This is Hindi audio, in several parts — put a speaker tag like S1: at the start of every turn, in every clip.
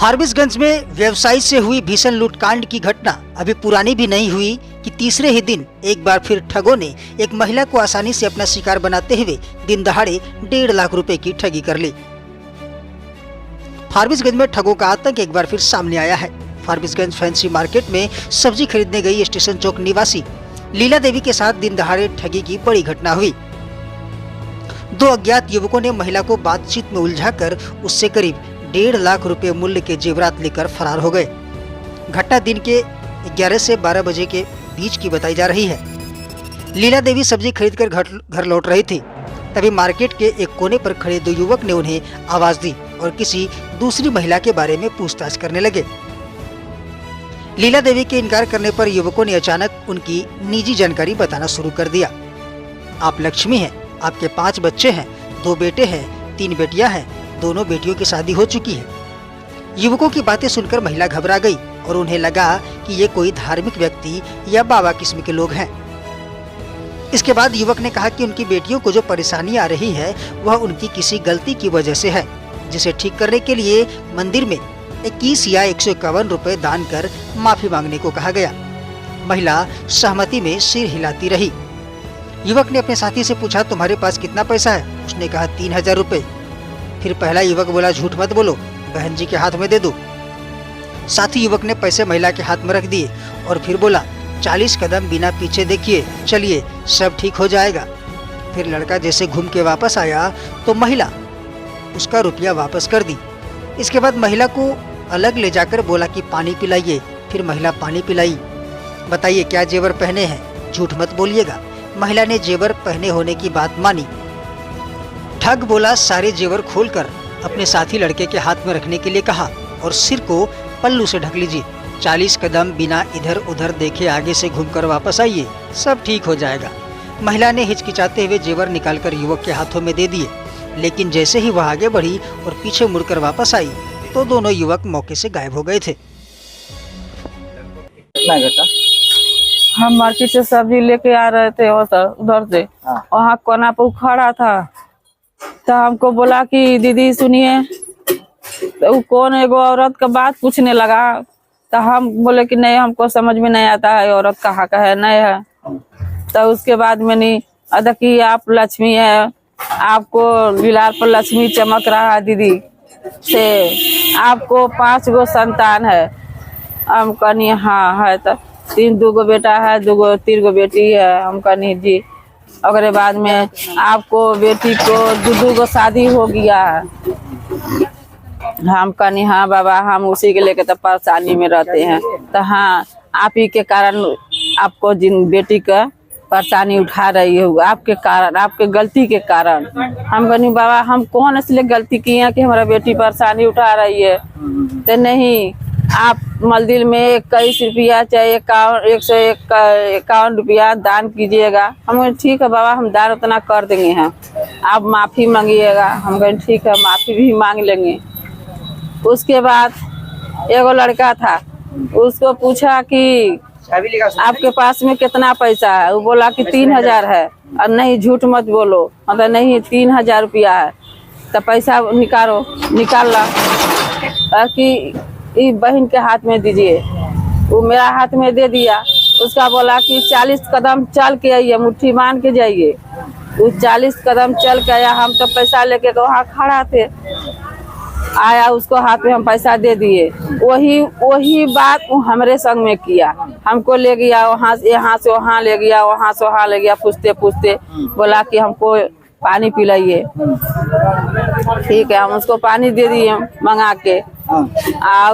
S1: फारबिसगंज में व्यवसायी से हुई भीषण लूटकांड की घटना अभी पुरानी भी नहीं हुई कि तीसरे ही दिन एक बार फिर ठगों ने एक महिला को आसानी से अपना शिकार बनाते हुए दिन दहाड़े 1.5 लाख रुपए की ठगी कर ली। फारबिसगंज में ठगों का आतंक एक बार फिर सामने आया है। फारबिसगंज फैंसी मार्केट में सब्जी खरीदने गई स्टेशन चौक निवासी लीला देवी के साथ दिन दहाड़े ठगी की बड़ी घटना हुई। 2 अज्ञात युवकों ने महिला को बातचीत में उलझाकर उससे करीब 1.5 लाख रुपए मूल्य के जेवरात लेकर फरार हो गए। घटना दिन के 11 से 12 बजे के बीच की बताई जा रही है। लीला देवी सब्जी खरीदकर घर लौट रही थी, तभी मार्केट के एक कोने पर खड़े 2 युवक ने उन्हें आवाज दी और किसी दूसरी महिला के बारे में पूछताछ करने लगे। लीला देवी के इनकार करने पर युवकों ने अचानक उनकी निजी जानकारी बताना शुरू कर दिया। आप लक्ष्मी हैं, आपके 5 बच्चे हैं, 2 बेटे हैं, 3 बेटियां हैं, दोनों बेटियों की शादी हो चुकी है। युवकों की बातें सुनकर महिला घबरा गई और उन्हें लगा कि ये कोई धार्मिक व्यक्ति या बाबा किस्म के लोग हैं। इसके बाद युवक ने कहा कि उनकी बेटियों को जो परेशानी आ रही है वह उनकी किसी गलती की वजह से है, जिसे ठीक करने के लिए मंदिर में 21 या 151 रुपए दान कर माफी मांगने को कहा गया। महिला सहमति में सिर हिलाती रही। युवक ने अपने साथी से पूछा, तुम्हारे पास कितना पैसा है? उसने कहा 3000 रुपए। फिर पहला युवक बोला, झूठ मत बोलो, बहन जी के हाथ में दे दो। साथी युवक ने पैसे महिला के हाथ में रख दिए और फिर बोला, 40 कदम बिना पीछे देखिए, चलिए सब ठीक हो जाएगा। फिर लड़का जैसे घूम के वापस आया तो महिला उसका रुपया वापस कर दी। इसके बाद महिला को अलग ले जाकर बोला कि पानी पिलाइए। फिर महिला पानी पिलाई। बताइए क्या जेवर पहने हैं? झूठ मत बोलिएगा। महिला ने जेवर पहने होने की बात मानी। ठग बोला, सारे जेवर खोलकर अपने साथी लड़के के हाथ में रखने के लिए कहा और सिर को पल्लू से ढक लीजिए। 40 कदम बिना इधर उधर देखे आगे से घूमकर वापस आइए, सब ठीक हो जाएगा। महिला ने हिचकिचाते हुए जेवर निकालकर युवक के हाथों में दे दिए, लेकिन जैसे ही वह आगे बढ़ी और पीछे मुड़कर वापस आई तो दोनों युवक मौके से गायब हो गए थे।
S2: हम मार्केट से सब्जी लेके आ रहे थे उधर से, वहाँ कोना पे खड़ा था तो हमको बोला कि दीदी सुनिए, तो कौन एगो औरत का बात पूछने लगा। तो हम बोले कि नहीं, हमको समझ में नहीं आता है औरत कहाँ का है नहीं है। तो उसके बाद मैंने अदा कि आप लक्ष्मी है, आपको बिलार पर लक्ष्मी चमक रहा है दीदी से, आपको 5 गो संतान है। हम कहनी हाँ है, तो 2 गो बेटा है, 3 गो बेटी है। हम कहनी जी। अगले बाद में आपको बेटी को 2 गो शादी हो गया है। हम कहनी हाँ बाबा, हम उसी के लेके तो परेशानी में रहते हैं। तो हाँ, आप ही के कारण आपको जिन बेटी का परेशानी उठा रही है, आपके कारण, आपके गलती के कारण। हम कहनी बाबा, हम कौन इसलिए गलती की है कि हमारा बेटी परेशानी उठा रही है? तो नहीं, आप मंदिर में 21 रुपया चाहे 151 रुपया दान कीजिएगा। हम ठीक है बाबा, हम दान उतना कर देंगे हैं, आप माफ़ी मांगिएगा। हम कहें ठीक है, माफ़ी भी मांग लेंगे। उसके बाद एगो लड़का था, उसको पूछा कि आपके पास में कितना पैसा है? वो बोला कि 3000 है। और नहीं, झूठ मत बोलो, मतलब नहीं 3000 रुपया है। तो पैसा निकाल ला कि बहन के हाथ में दीजिए। वो मेरा हाथ में दे दिया। उसका बोला कि 40 कदम चल के आइए, मुट्ठी मान के जाइए। वो 40 कदम चल के आया। हम तो पैसा लेके वहाँ खड़ा थे, आया, उसको हाथ में हम पैसा दे दिए। वही बात वो हमारे संग में किया। हमको ले गया यहाँ से वहाँ ले गया, वहाँ से वहाँ ले गया। पूछते पूछते बोला कि हमको पानी पिलाइए। ठीक है, हम उसको पानी दे दिए मंगा के।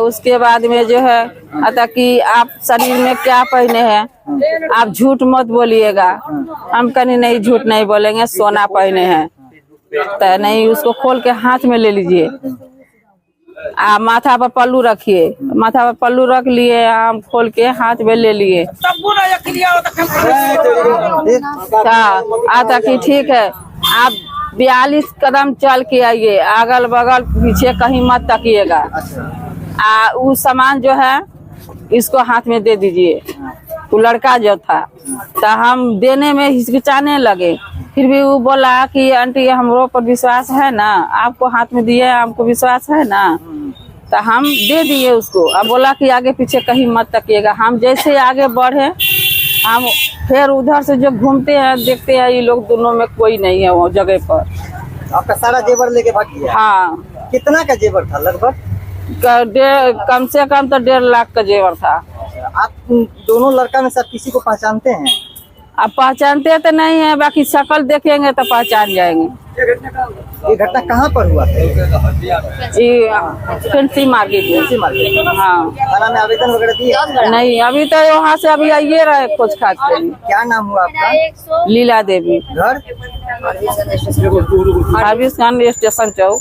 S2: उसके बाद में जो है अतः कि आप शरीर में क्या पहने हैं, आप झूठ मत बोलिएगा। हम कहीं नहीं, झूठ नहीं बोलेंगे, सोना पहने हैं। तो नहीं, उसको खोल के हाथ में ले लीजिए। माथा पर पल्लू रखिए। माथा पर पल्लू रख लिए, हम खोल के हाथ में ले लिए। आता कि ठीक है, आप 42 कदम चल के आइए, अगल बगल पीछे कहीं मत तकिएगा। वो सामान जो है इसको हाथ में दे दीजिए। वो लड़का जो था, तो हम देने में हिचकिचाने लगे। फिर भी वो बोला कि आंटी हमरो पर विश्वास है ना, आपको हाथ में दिए, हमको विश्वास है ना। तो हम दे दिए उसको। अब बोला कि आगे पीछे कहीं मत तकिएगा। हम जैसे आगे बढ़े, हम फिर उधर से जो घूमते हैं देखते हैं ये लोग दोनों में कोई नहीं है वो जगह पर।
S3: आपका सारा जेवर लेके भाग गया?
S2: हाँ,
S3: कितना का जेवर था लगभग?
S2: कम से कम तो 1.5 लाख का जेवर था।
S3: आप दोनों लड़का में से किसी को पहचानते हैं?
S2: अब पहचानते तो नहीं है, बाकी शक्ल देखेंगे तो पहचान जाएंगे।
S3: ये घटना कहाँ पर हुआ था?
S2: ये फैंसी मार्केट में। हाँ,
S3: थाना में आवेदन वगैरह दिए?
S2: नहीं, अभी तो वहाँ से अभी आइए रहे खोज खाज के।
S3: क्या नाम हुआ आपका?
S2: लीला देवी,
S3: घर?
S2: फारबिसगंज स्टेशन चौक।